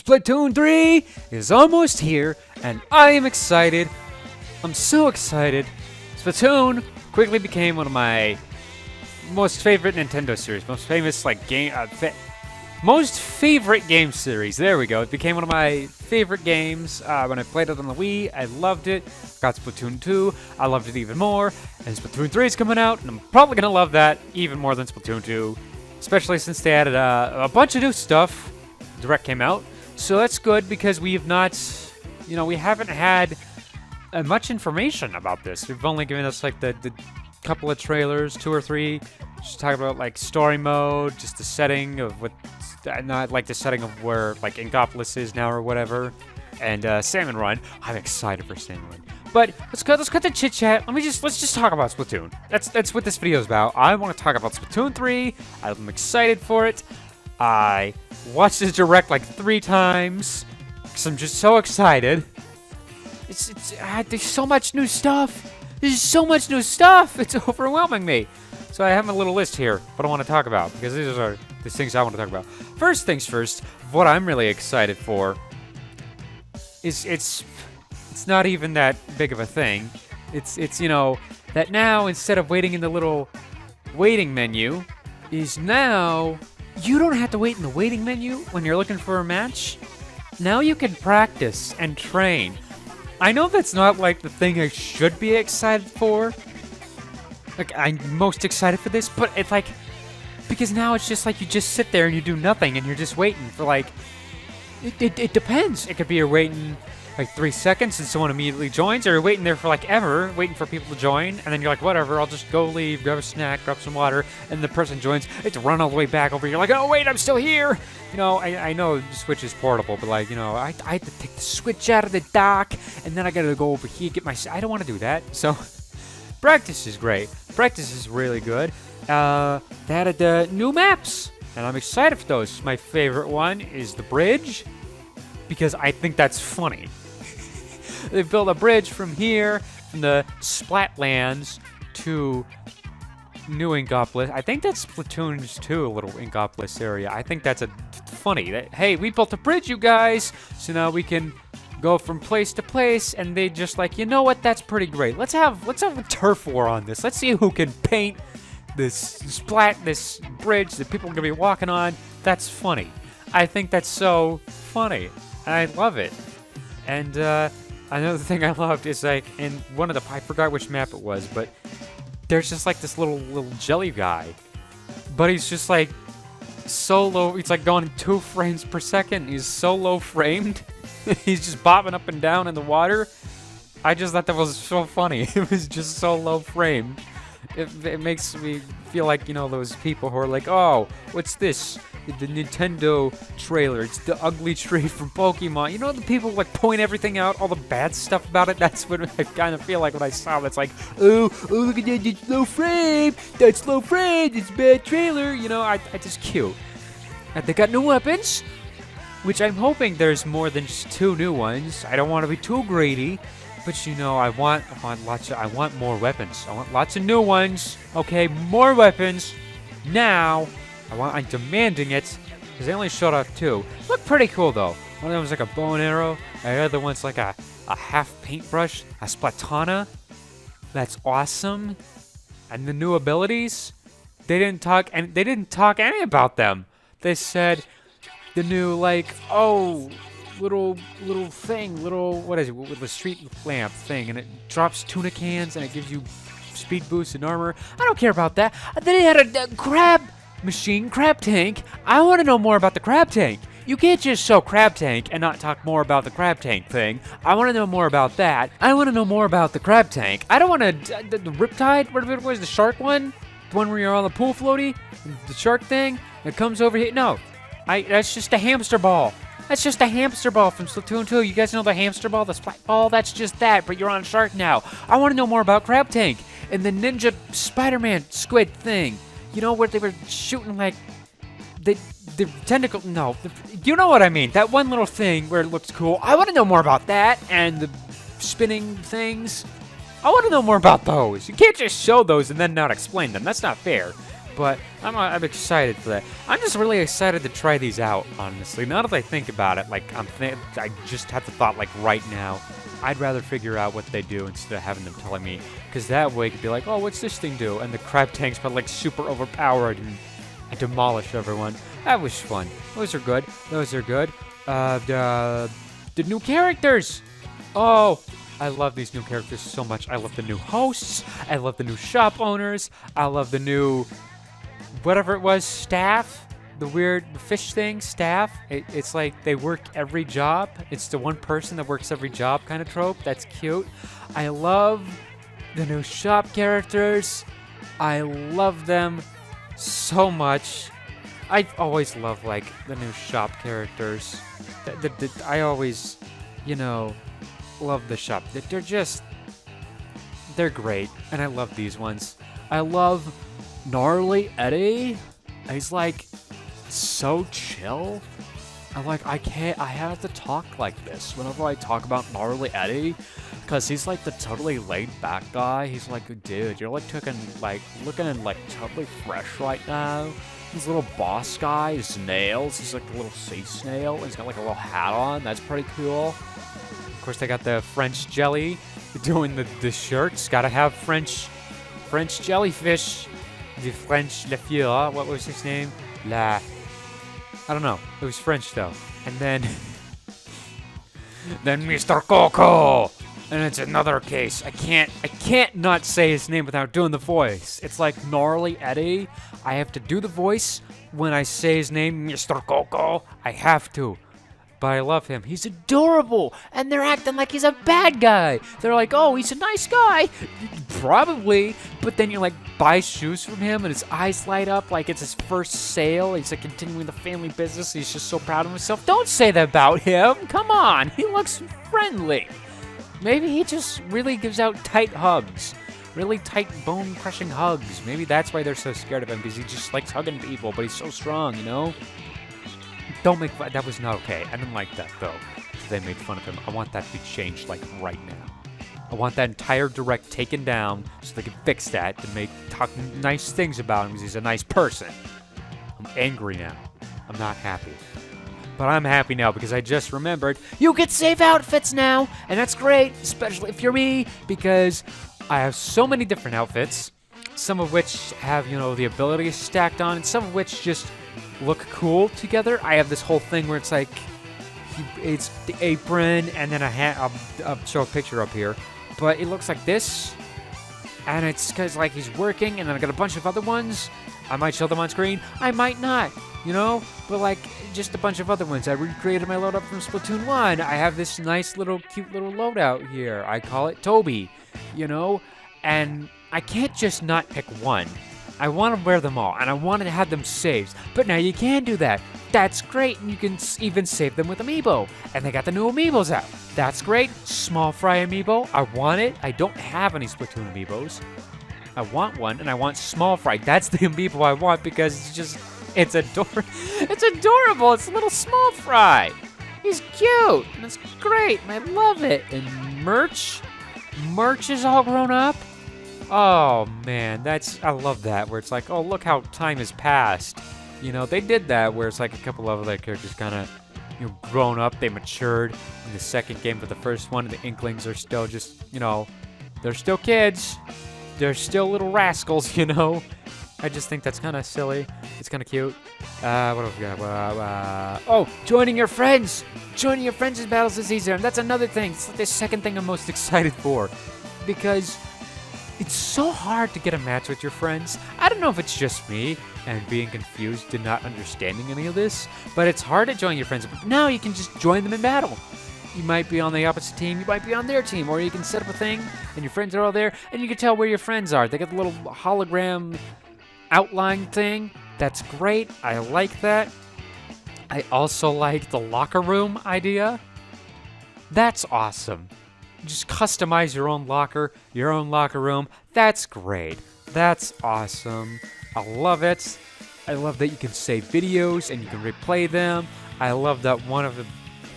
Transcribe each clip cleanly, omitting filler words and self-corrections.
Splatoon 3 is almost here, and I am excited. I'm so excited. Splatoon quickly became one of my most favorite Nintendo series, most favorite game series. There we go. It became one of my favorite games when I played it on the Wii. I loved it. Got Splatoon 2. I loved it even more. And Splatoon 3 is coming out, and I'm probably going to love that even more than Splatoon 2, especially since they added a bunch of new stuff. Direct came out. So that's good because we have not, we haven't had much information about this. We've only given us like the couple of trailers, 2 or 3, just talking about like story mode, just the setting of what, not like the setting of where like Inkopolis is now or whatever, and Salmon Run. I'm excited for Salmon Run. But let's cut the chit chat. Let's just talk about Splatoon. That's what this video is about. I want to talk about Splatoon 3. I'm excited for it. I watched this direct like 3 times because I'm just so excited. There's so much new stuff. There's so much new stuff. It's overwhelming me. So I have my little list here, what I want to talk about, because these are the things I want to talk about. First things first, what I'm really excited for is it's not even that big of a thing. It's that now instead of waiting in the little waiting menu, is now you don't have to wait in the waiting menu when you're looking for a match. Now you can practice and train. I know that's not like the thing I should be excited for. Like, I'm most excited for this, but it's like, because now it's just like you just sit there and you do nothing and you're just waiting for like, it depends. It could be you're waiting like 3 seconds and someone immediately joins, or you're waiting there for like ever, waiting for people to join, and then you're like, whatever, I'll just go leave, grab a snack, grab some water, and the person joins. It's run all the way back over. You're like, oh wait, I'm still here. I know the Switch is portable, but like, I had to take the Switch out of the dock, and then I gotta go over here, get my, I don't want to do that. So, practice is great. Practice is really good. They added new maps, and I'm excited for those. My favorite one is the bridge, because I think that's funny. They built a bridge from here, from the Splatlands to New Inkopolis. I think that's Splatoon's 2, a little Inkopolis area. I think that's funny. Hey, we built a bridge, you guys, so now we can go from place to place. And they just like, you know what? That's pretty great. Let's have a turf war on this. Let's see who can paint this bridge that people are gonna be walking on. That's funny. I think that's so funny. I love it. And another thing I loved is like in one of I forgot which map it was, but there's just like this little jelly guy, but he's just like so low. He's like going 2 frames per second. He's so low framed. He's just bobbing up and down in the water. I just thought that was so funny. It was just so low framed. It makes me feel like, those people who are like, oh, what's this? The Nintendo trailer. It's the ugly tree from Pokemon. The people who like point everything out, all the bad stuff about it. That's what I kind of feel like when I saw it. It's like, oh, look at that, it's low frame. That's low frame. It's a bad trailer. I just cute. And they got new weapons, which I'm hoping there's more than just 2 new ones. I don't want to be too greedy. But I want more weapons. I want lots of new ones. Okay, more weapons. Now, I'm demanding it. Because they only showed off 2. Look pretty cool though. One of them was like a bow and arrow. And the other one's like a half paintbrush. A Splatana. That's awesome. And the new abilities. They didn't talk any about them. They said the new little thing, what is it, with the street lamp thing, and it drops tuna cans and it gives you speed boost and armor. I don't care about that. Then they had a crab tank. I want to know more about the crab tank. You can't just show crab tank and not talk more about the crab tank thing. I want to know more about that. I want to know more about the crab tank. I don't want to the Riptide, whatever it was, the shark one, the one where you're on the pool floaty, the shark thing that comes over here. No, that's just a hamster ball. That's just a hamster ball from Splatoon 2. You guys know the hamster ball, the splat ball? That's just that, but you're on a shark now. I want to know more about Crab Tank and the Ninja Spider-Man squid thing. Where they were shooting like the tentacle. No, you know what I mean. That one little thing where it looks cool. I want to know more about that and the spinning things. I want to know more about those. You can't just show those and then not explain them. That's not fair. But I'm excited for that. I'm just really excited to try these out, honestly. Now that I think about it, like, I just have the thought, like, right now, I'd rather figure out what they do instead of having them telling me. Because that way, it could be like, oh, what's this thing do? And the crab tanks but like, super overpowered and demolish everyone. That was fun. Those are good. Those are good. The new characters! Oh, I love these new characters so much. I love the new hosts. I love the new shop owners. I love the new... whatever it was, staff, the weird fish thing, staff. It's like they work every job. It's the one person that works every job kind of trope. That's cute. I love the new shop characters. I love them so much. I always love, like, the new shop characters. I always, you know, love the shop. They're great, and I love these ones. I love Gnarly Eddie. He's like so chill. I have to talk like this whenever I talk about Gnarly Eddie, because he's like the totally laid back guy. He's like, dude, you're like looking like totally fresh right now. His little boss guy, his nails. He's like a little sea snail. He's got like a little hat on. That's pretty cool. Of course, they got the French jelly doing the shirts. Gotta have French jellyfish. The French Le Fleur, what was his name? I don't know. It was French though. And then Mr. Coco. And it's another case. I can't not say his name without doing the voice. It's like Gnarly Eddie. I have to do the voice when I say his name, Mr. Coco. I have to. But I love him. He's adorable. And they're acting like he's a bad guy. They're like, oh, he's a nice guy. Probably. But then you like buy shoes from him and his eyes light up like it's his first sale. He's like continuing the family business. He's just so proud of himself. Don't say that about him. Come on. He looks friendly. Maybe he just really gives out tight hugs. Really tight bone-crushing hugs. Maybe that's why they're so scared of him, because he just likes hugging people, but he's so strong, you know? Don't make fun. That was not okay. I didn't like that, though. They made fun of him. I want that to be changed, like, right now. I want that entire direct taken down so they can fix that and talk nice things about him because he's a nice person. I'm angry now. I'm not happy. But I'm happy now because I just remembered you get save outfits now, and that's great, especially if you're me, because I have so many different outfits, some of which have, you know, the abilities stacked on, and some of which just look cool together. I have this whole thing where it's like, it's the apron, and then a hat. I'll show a picture up here, but it looks like this, and it's because like he's working, and then I got a bunch of other ones. I might show them on screen, I might not, you know, but like just a bunch of other ones. I recreated my loadout from Splatoon 1. I have this nice little cute little loadout here. I call it Toby, you know, and I can't just not pick one. I want to wear them all, and I want to have them saved. But now you can do that. That's great, and you can even save them with Amiibo. And they got the new Amiibos out. That's great. Small Fry Amiibo. I want it. I don't have any Splatoon Amiibos. I want one, and I want Small Fry. That's the Amiibo I want because it's adorable. It's adorable. It's a little Small Fry. He's cute, and it's great, and I love it. And merch is all grown up. Oh man, I love that, where it's like, oh, look how time has passed. You know, they did that where it's like a couple of other characters kind of, you know, grown up, they matured in the second game, but the first one, the Inklings are still just, you know, they're still kids. They're still little rascals, you know. I just think that's kind of silly. It's kind of cute. What have we got? Oh, joining your friends. Joining your friends in battles is easier, and that's another thing. It's like the second thing I'm most excited for, because it's so hard to get a match with your friends. I don't know if it's just me and being confused and not understanding any of this, but it's hard to join your friends. But now you can just join them in battle. You might be on the opposite team, you might be on their team, or you can set up a thing, and your friends are all there, and you can tell where your friends are. They got the little hologram outline thing. That's great. I like that. I also like the locker room idea. That's awesome. Just customize your own locker room. That's great. That's awesome. I love it. I love that you can save videos and you can replay them. I love that one of the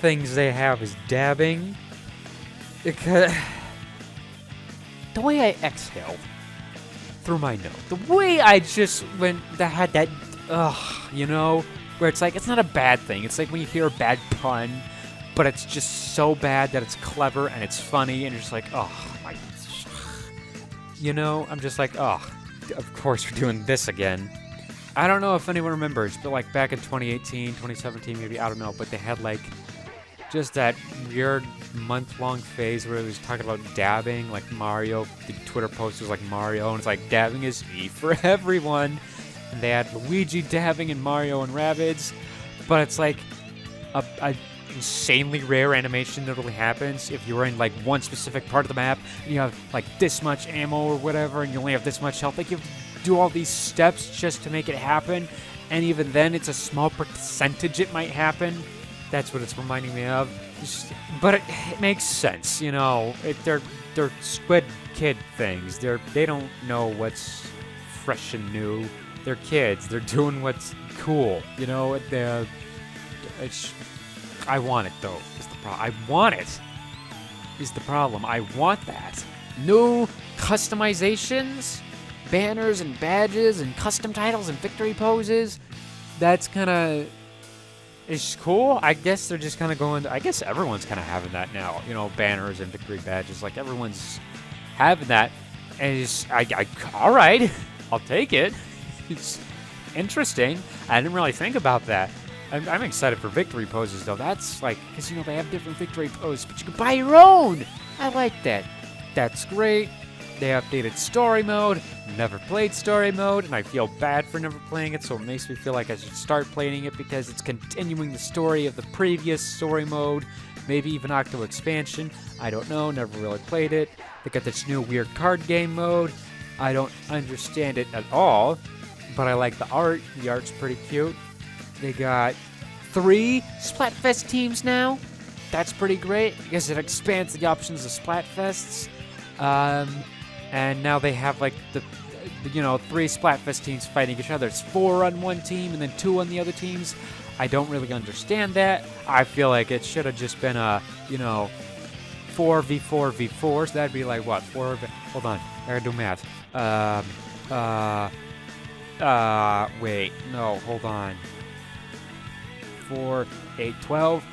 things they have is dabbing. Because the way I exhaled through my note. The way I just went, that had that, you know, where it's like, it's not a bad thing. It's like when you hear a bad pun, but it's just so bad that it's clever and it's funny, and you're just like, oh, my, you know, I'm just like, oh, of course we're doing this again. I don't know if anyone remembers, but like back in 2018, 2017, maybe, I don't know, but they had like just that weird month-long phase where it was talking about dabbing, like Mario. The Twitter post was like Mario, and it's like dabbing is E for everyone. And they had Luigi dabbing and Mario and Rabbids, but it's like a insanely rare animation that only happens if you're in like one specific part of the map and you have like this much ammo or whatever, and you only have this much health. Like you have to do all these steps just to make it happen, and even then, it's a small percentage it might happen. That's what it's reminding me of. But it makes sense, you know. They're Squid Kid things. They don't know what's fresh and new. They're kids. They're doing what's cool, you know. I want it though. Is the problem? I want it. Is the problem? I want that. New customizations, banners and badges and custom titles and victory poses. That's kind of. It's cool. I guess they're just kind of going. I guess everyone's kind of having that now. You know, banners and victory badges. Like everyone's having that. And it's, all right, I'll take it. It's interesting. I didn't really think about that. I'm excited for victory poses though. That's like, because you know they have different victory poses, but you can buy your own. I like that. That's great. They updated story mode. Never played story mode, and I feel bad for never playing it, so it makes me feel like I should start playing it because it's continuing the story of the previous story mode, maybe even Octo Expansion. I don't know, never really played it. They got this new weird card game mode. I don't understand it at all, but I like the art. The art's pretty cute. They got 3 Splatfest teams now. That's pretty great because it expands the options of Splatfests. And now they have like the 3 Splatfest teams fighting each other. It's 4 on one team and then 2 on the other teams. I don't really understand that. I feel like it should have just been a 4v4v4. So that'd be like what? Hold on, I gotta do math. Wait, no, hold on. 4, 8, 12.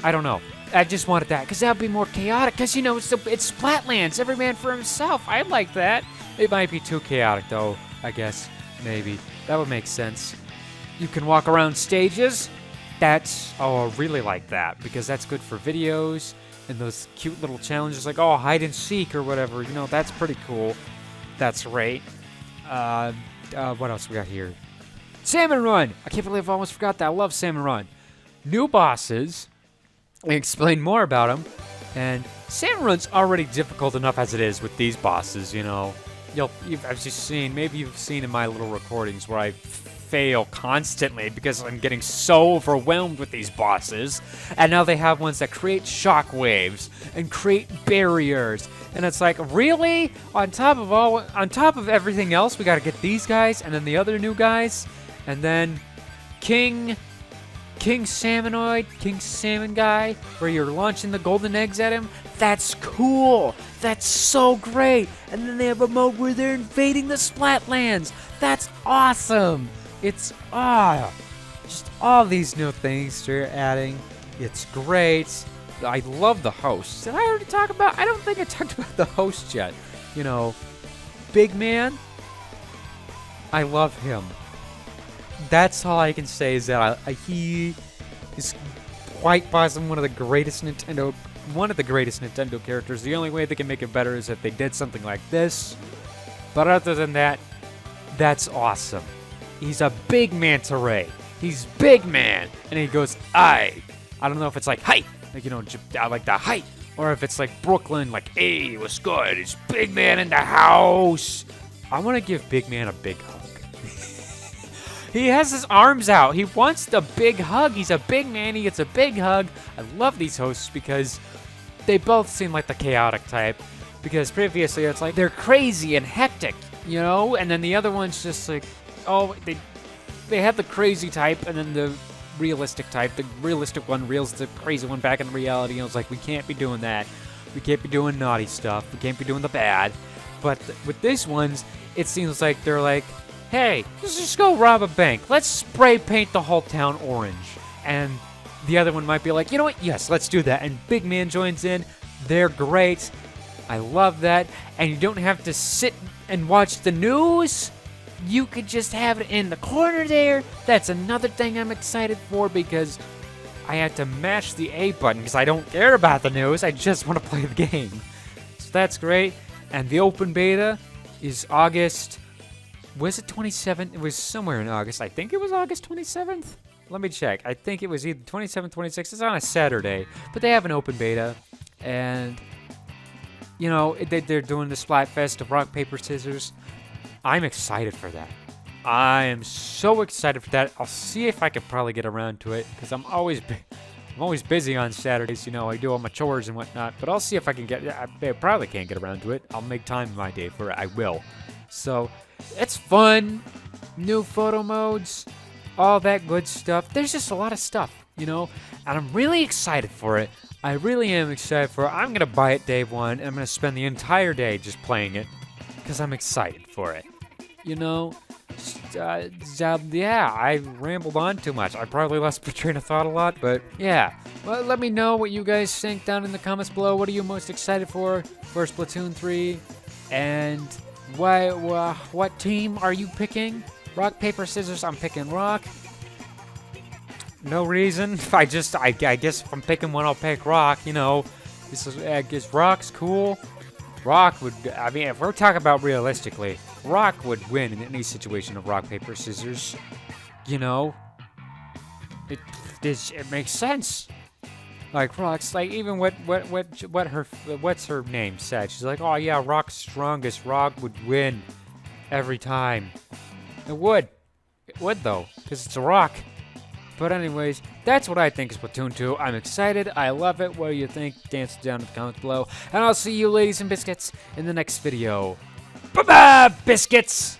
I don't know. I just wanted that because that would be more chaotic. Because it's Splatlands, every man for himself. I like that. It might be too chaotic though. I guess maybe that would make sense. You can walk around stages. I really like that because that's good for videos and those cute little challenges like hide and seek or whatever. That's pretty cool. That's great. What else we got here? Salmon Run. I can't believe I almost forgot that. I love Salmon Run. New bosses. Explain more about them, and Salmon Run's already difficult enough as it is with these bosses. I've just seen, maybe you've seen in my little recordings where I fail constantly because I'm getting so overwhelmed with these bosses, and now they have ones that create shock waves and create barriers, and it's like, really? On top of everything else, we got to get these guys, and then the other new guys, and then King Salmon guy, where you're launching the golden eggs at him. That's cool. That's so great. And then they have a mode where they're invading the Splatlands. That's awesome. It's just all these new things they're adding. It's great. I love the hosts. Did I already talk about? I don't think I talked about the host yet. Big Man. I love him. That's all I can say is that he is quite possibly one of the greatest Nintendo characters. The only way they can make it better is if they did something like this. But other than that, that's awesome. He's a big manta ray. He's Big Man, and he goes, I don't know if it's like, hi, I like the hi, or if it's like Brooklyn, like, hey, what's good? It's Big Man in the house. I want to give Big Man a big hug. He has his arms out. He wants the big hug. He's a big man. He gets a big hug. I love these hosts because they both seem like the chaotic type. Because previously it's like they're crazy and hectic, and then the other one's just like, they have the crazy type and then the realistic type. The realistic one reels the crazy one back in reality. And it's like, we can't be doing that. We can't be doing naughty stuff. We can't be doing the bad. But with these ones, it seems like they're like, hey, let's just go rob a bank. Let's spray paint the whole town orange. And the other one might be like, you know what? Yes, let's do that. And Big Man joins in. They're great. I love that. And you don't have to sit and watch the news. You could just have it in the corner there. That's another thing I'm excited for because I had to mash the A button because I don't care about the news. I just want to play the game. So that's great. And the open beta is August. Was it 27th? It was somewhere in August. I think it was August 27th. Let me check. I think it was either 27th, 26th. It's on a Saturday. But they have an open beta. And, you know, they're doing the Splatfest of rock, paper, scissors. I'm excited for that. I am so excited for that. I'll see if I can probably get around to it. Because I'm always busy on Saturdays. You know, I do all my chores and whatnot. But I'll see if I can get... I probably can't get around to it. I'll make time in my day for it. I will. So, it's fun. New photo modes. All that good stuff. There's just a lot of stuff, you know? And I'm really excited for it. I really am excited for it. I'm going to buy it day one. And I'm going to spend the entire day just playing it. Because I'm excited for it. You know? Yeah, I rambled on too much. I probably lost my train of thought a lot. But, yeah. Well, let me know what you guys think down in the comments below. What are you most excited for Splatoon 3? And what team are you picking? Rock, paper, scissors. I'm picking rock. No reason. I guess if I'm picking one, I'll pick rock. You know, I guess rock's cool. Rock would. I mean, if we're talking about realistically, rock would win in any situation of rock, paper, scissors. You know, it makes sense. Like rock's like even what's her name said. She's like, oh yeah, rock's strongest. Rock would win every time. It would though, because it's a rock. But anyways, that's what I think of Splatoon 2. I'm excited. I love it. What do you think? Dance down in the comments below. And I'll see you, ladies and biscuits, in the next video. Bye-bye, biscuits!